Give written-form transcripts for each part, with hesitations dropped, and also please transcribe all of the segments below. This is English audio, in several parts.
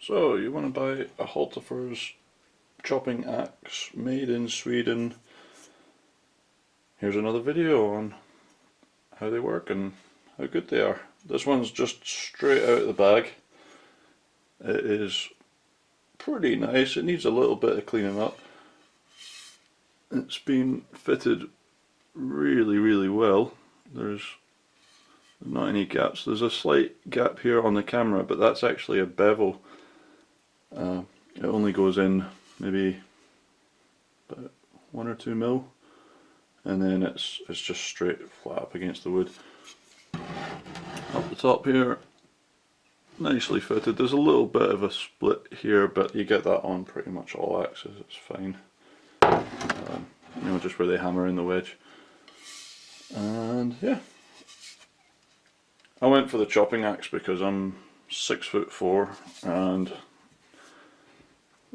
So you want to buy a Hultafors chopping axe made in Sweden. Here's another video on how they work and how good they are. This one's just straight out of the bag. It is pretty nice. It needs a little bit of cleaning up. It's been fitted really well. There's not any gaps. There's a slight gap here on the camera, but that's actually a bevel. It only goes in maybe about 1 or 2 mil, and then it's just straight flat up against the wood. Up the top here, nicely fitted. There's a little bit of a split here, but you get that on pretty much all axes. It's fine. You know, just where they hammer in the wedge. And yeah, I went for the chopping axe because I'm 6'4" and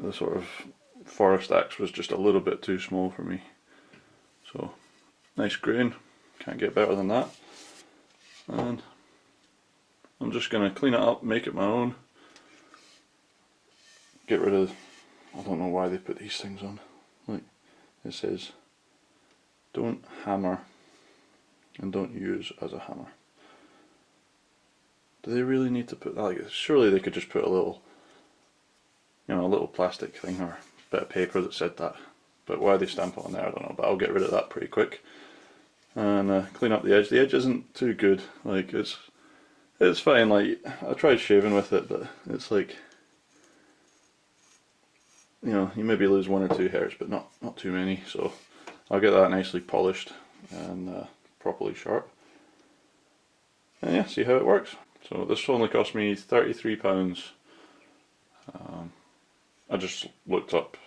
the sort of forest axe was just a little bit too small for me. So nice grain, can't get better than that. And I'm just going to clean it up, make it my own. Get rid of, I don't know why they put these things on. Like, it says don't hammer and don't use as a hammer. Do they really need to put that? Like, surely they could just put a little, you know, a little plastic thing or a bit of paper that said that. But why they stamp it on there, I don't know, but I'll get rid of that pretty quick. And clean up the edge. The edge isn't too good. Like, it's fine. Like, I tried shaving with it, but it's like, you know, you maybe lose 1 or 2 hairs, but not too many. So I'll get that nicely polished and properly sharp. And yeah, see how it works. So this only cost me £33. I just looked up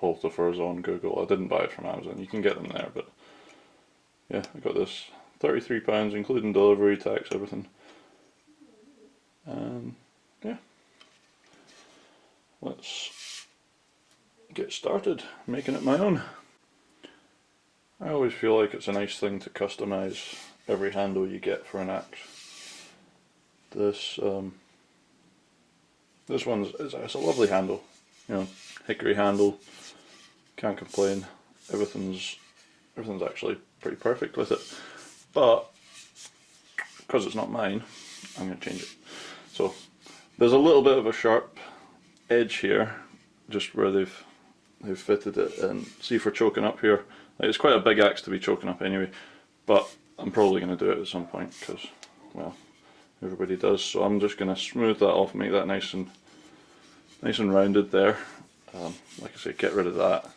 Hultafors on Google. I didn't buy it from Amazon. You can get them there, but yeah, I got this £33, including delivery, tax, everything. And yeah, let's get started making it my own. I always feel like it's a nice thing to customize every handle you get for an axe. This one's it's a lovely handle, you know, hickory handle, can't complain. Everything's actually pretty perfect with it, but because it's not mine, I'm going to change it. So there's a little bit of a sharp edge here, just where they've fitted it, and see for choking up here. Like, it's quite a big axe to be choking up anyway, but I'm probably going to do it at some point because, well, everybody does. So I'm just going to smooth that off, make that nice and rounded there. Like I say, get rid of that.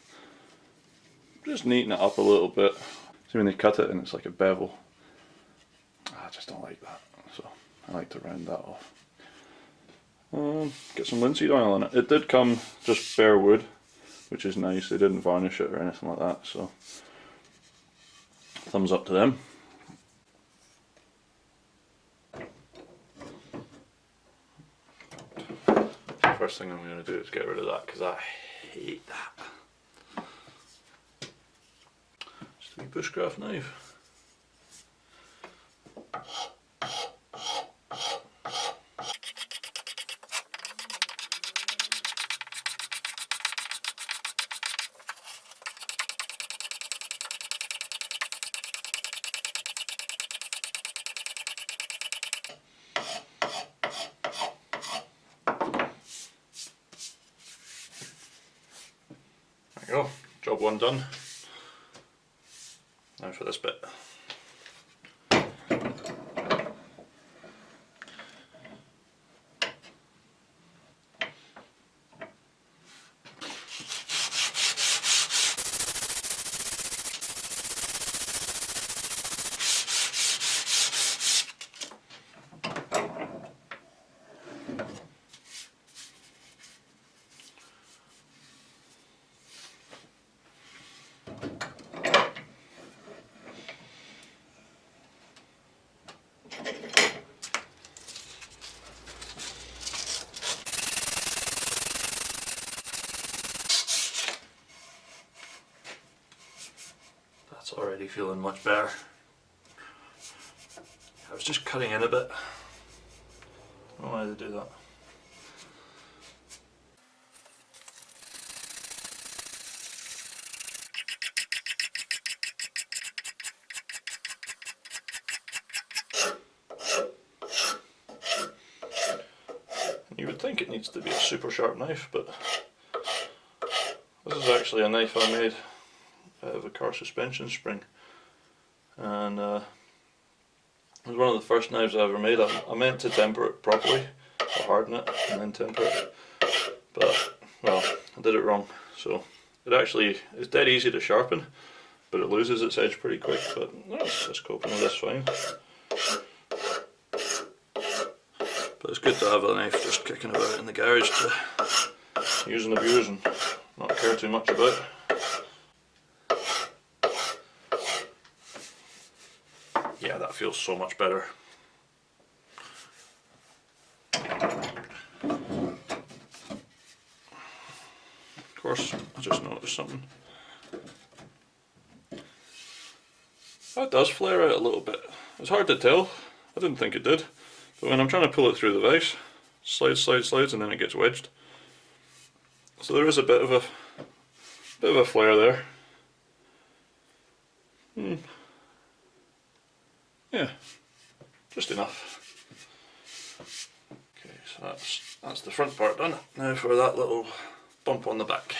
Just neaten it up a little bit. See when they cut it and it's like a bevel. I just don't like that, so I like to round that off. Get some linseed oil in it. It did come just bare wood, which is nice. They didn't varnish it or anything like that, so thumbs up to them. First thing I'm going to do is get rid of that because I hate that. Just a wee bushcraft knife. There we go, job 1 done. Now for this bit. That's already feeling much better. I was just cutting in a bit. I don't know why they do that. think it needs to be a super sharp knife, but this is actually a knife I made out of a car suspension spring, and it was one of the first knives I ever made. I meant to temper it properly, or harden it and then temper it, but well, I did it wrong. So it actually is dead easy to sharpen, but it loses its edge pretty quick. But it's coping with this fine. But it's good to have a knife just kicking about in the garage to use and abuse and not care too much about. Yeah, that feels so much better. Of course, I just noticed something. That does flare out a little bit. It's hard to tell. I didn't think it did. But when I'm trying to pull it through the vise, slides, and then it gets wedged. So there is a bit of a flare there. Yeah, just enough. Okay, so that's the front part done. Now for that little bump on the back.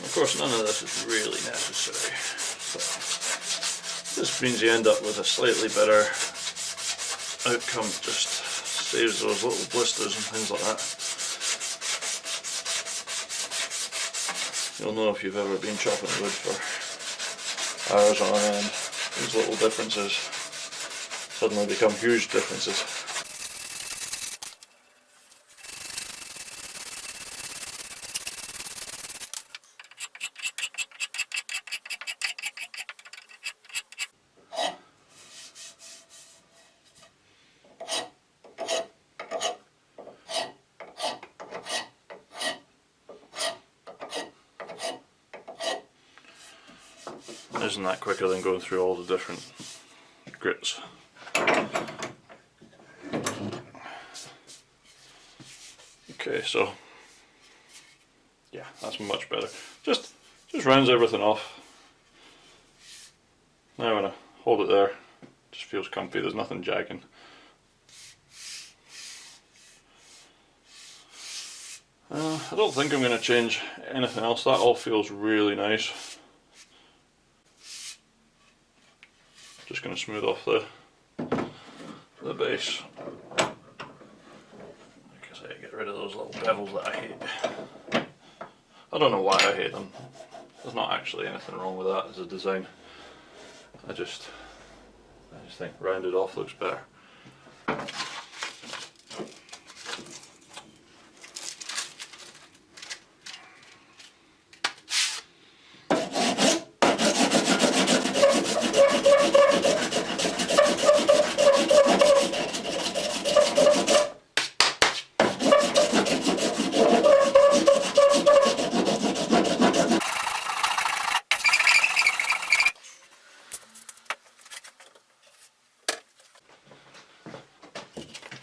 Of course, none of this is really necessary. So this means you end up with a slightly better outcome. Just saves those little blisters and things like that. You'll know if you've ever been chopping wood for hours on end, these little differences suddenly become huge differences. Isn't that quicker than going through all the different grits? Okay, so yeah, that's much better. Just rounds everything off. Now when I hold it there, it just feels comfy, there's nothing jagging. I don't think I'm going to change anything else, that all feels really nice. Just going to smooth off the base. Like I say, get rid of those little bevels that I hate. I don't know why I hate them. There's not actually anything wrong with that as a design. I just think rounded off looks better.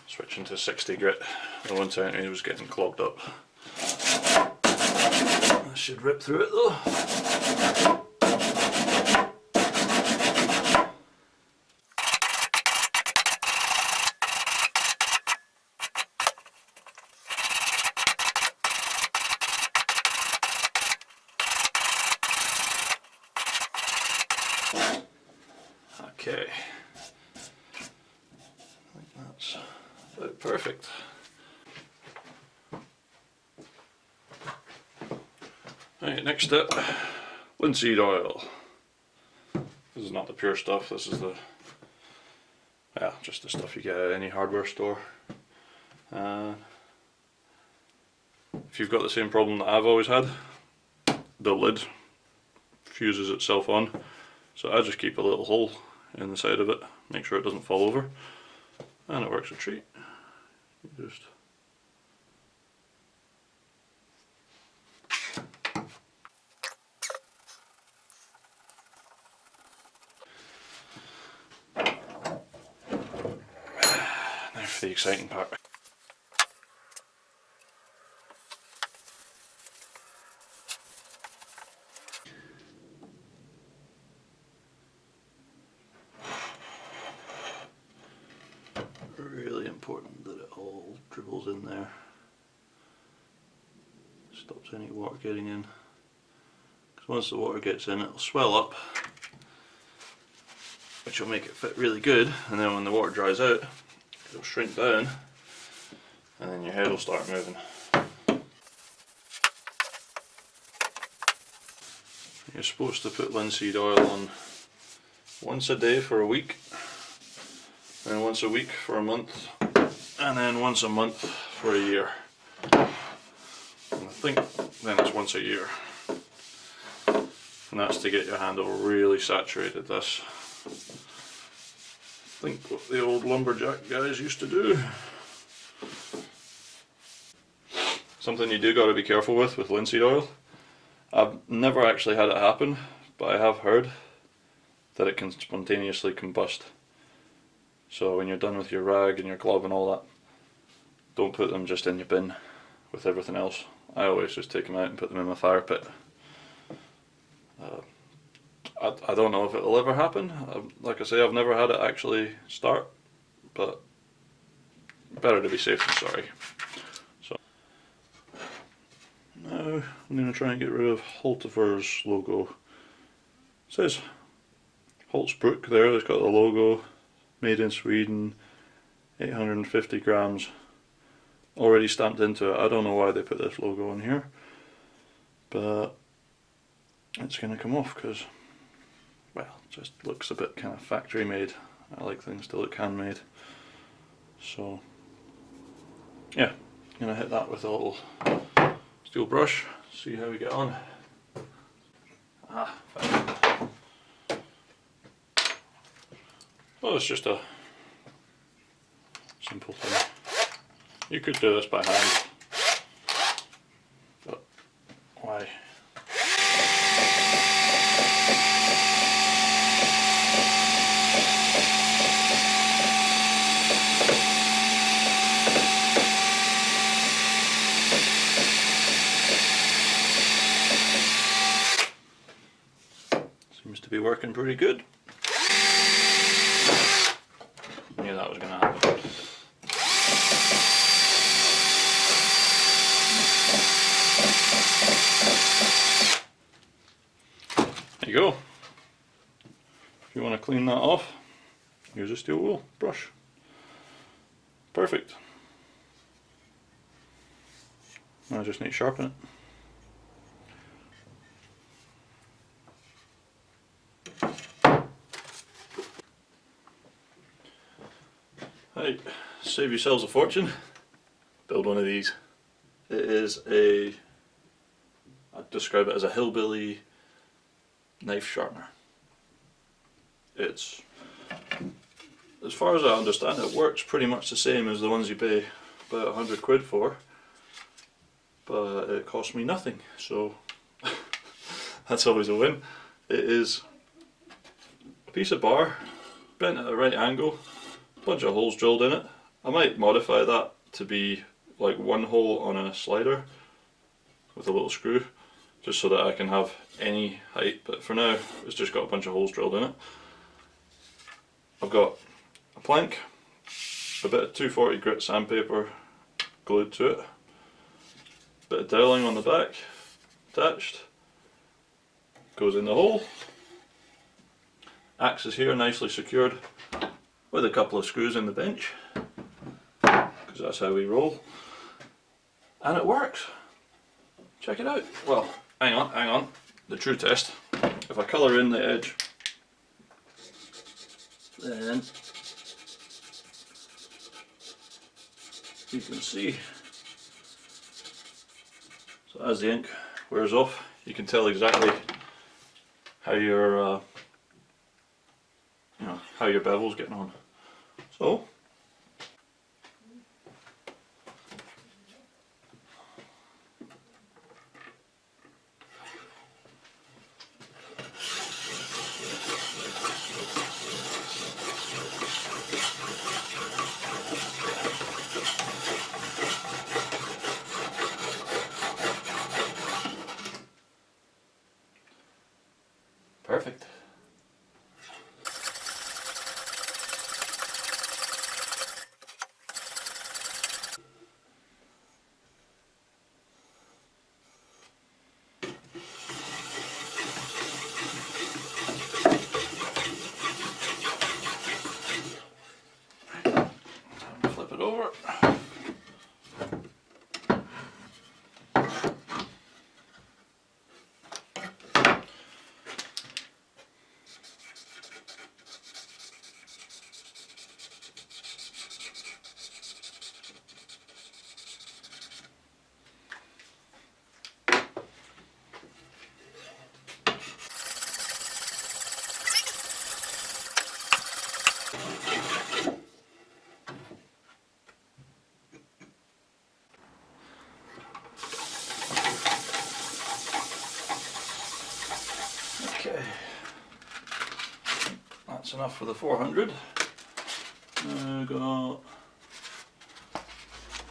Switching to 60 grit, the 170 was getting clogged up. I should rip through it though. Okay. I think that's about perfect. Right, next step, linseed oil. This is not the pure stuff, this is just the stuff you get at any hardware store. If you've got the same problem that I've always had, the lid fuses itself on, so I just keep a little hole in the side of it, make sure it doesn't fall over, and it works a treat. You just now for the exciting part. in there. Stops any water getting in. Because once the water gets in, it'll swell up, which will make it fit really good, and then when the water dries out, it'll shrink down, and then your head will start moving. You're supposed to put linseed oil on once a day for a week, then once a week for a month, and then once a month for a year. And I think then it's once a year. And that's to get your handle really saturated. That's, I think, what the old lumberjack guys used to do. Something you do got to be careful with linseed oil. I've never actually had it happen, but I have heard that it can spontaneously combust. So when you're done with your rag and your glove and all that, don't put them just in your bin with everything else. I always just take them out and put them in my fire pit. I don't know if it'll ever happen. Like I say, I've never had it actually start, but better to be safe than sorry. So now I'm going to try and get rid of Hultafors logo. It says Hultsbruk there, it's got the logo, made in Sweden, 850 grams already stamped into it. I don't know why they put this logo on here, but it's going to come off because, well, it just looks a bit kind of factory made. I like things to look handmade. So yeah, I'm going to hit that with a little steel brush, see how we get on. Found it. Well, it's just a simple thing. You could do this by hand, but why? Seems to be working pretty good. I knew that was going to happen. There you go. If you want to clean that off, use a steel wool brush. Perfect. Now I just need to sharpen it. Right, save yourselves a fortune. Build one of these. It is I'd describe it as a hillbilly knife sharpener. It's, as far as I understand, it works pretty much the same as the ones you pay about 100 quid for, but it cost me nothing, so that's always a win. It is a piece of bar bent at a right angle, a bunch of holes drilled in it. I might modify that to be like one hole on a slider with a little screw, just so that I can have any height, but for now it's just got a bunch of holes drilled in it. I've got a plank, a bit of 240 grit sandpaper glued to it, a bit of doweling on the back attached, goes in the hole. Axe is here nicely secured with a couple of screws in the bench, because that's how we roll, and it works. Check it out. Well, hang on, the true test. If I colour in the edge, then you can see, so as the ink wears off, you can tell exactly how your how your bevel's getting on. So perfect. enough for the 400. Now we've got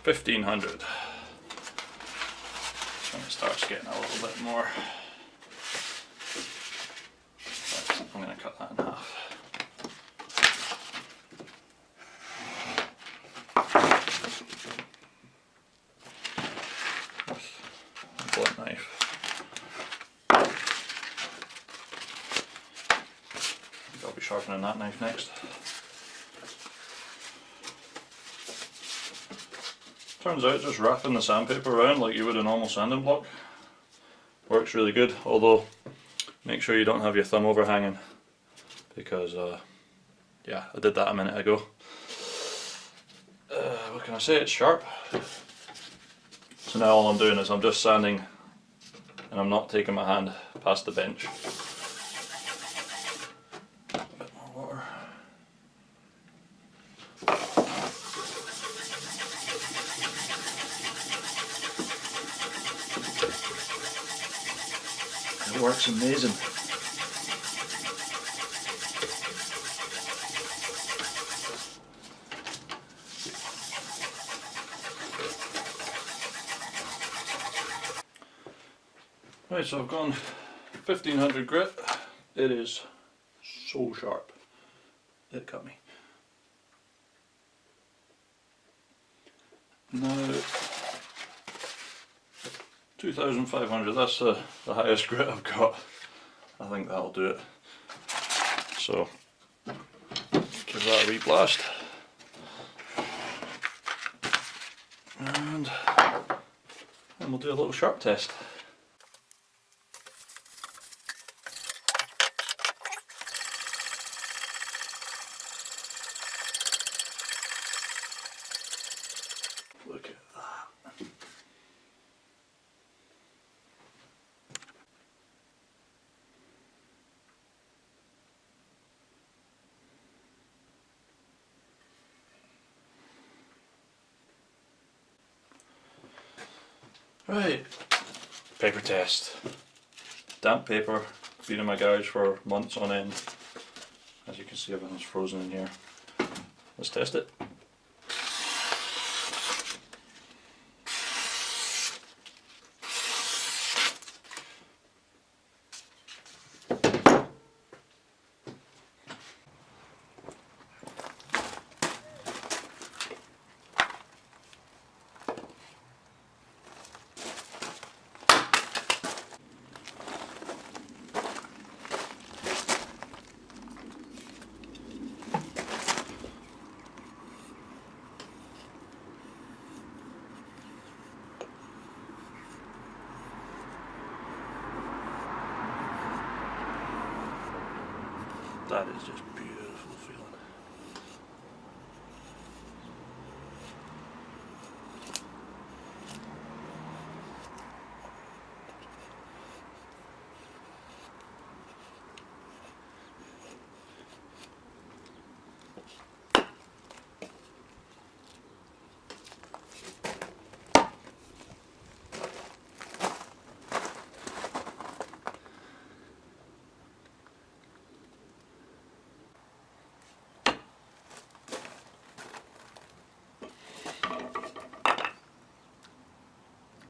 1500. When it starts getting a little bit more. Right, I'm going to cut that in half. With a blunt knife. I'll be sharpening that knife next. Turns out just wrapping the sandpaper around like you would a normal sanding block works really good, although make sure you don't have your thumb overhanging, because yeah, I did that a minute ago. What can I say, it's sharp. So now all I'm doing is I'm just sanding and I'm not taking my hand past the bench. A bit more water. It works amazing. Right, so I've gone 1500 grit. It is so sharp. It cut me. Now 2500, that's the highest grit I've got. I think that'll do it. So give that a wee blast. And then we'll do a little sharp test. Look at that. Right, paper test. Damp paper, been in my garage for months on end. As you can see, everything's frozen in here. Let's test it. That is just beautiful.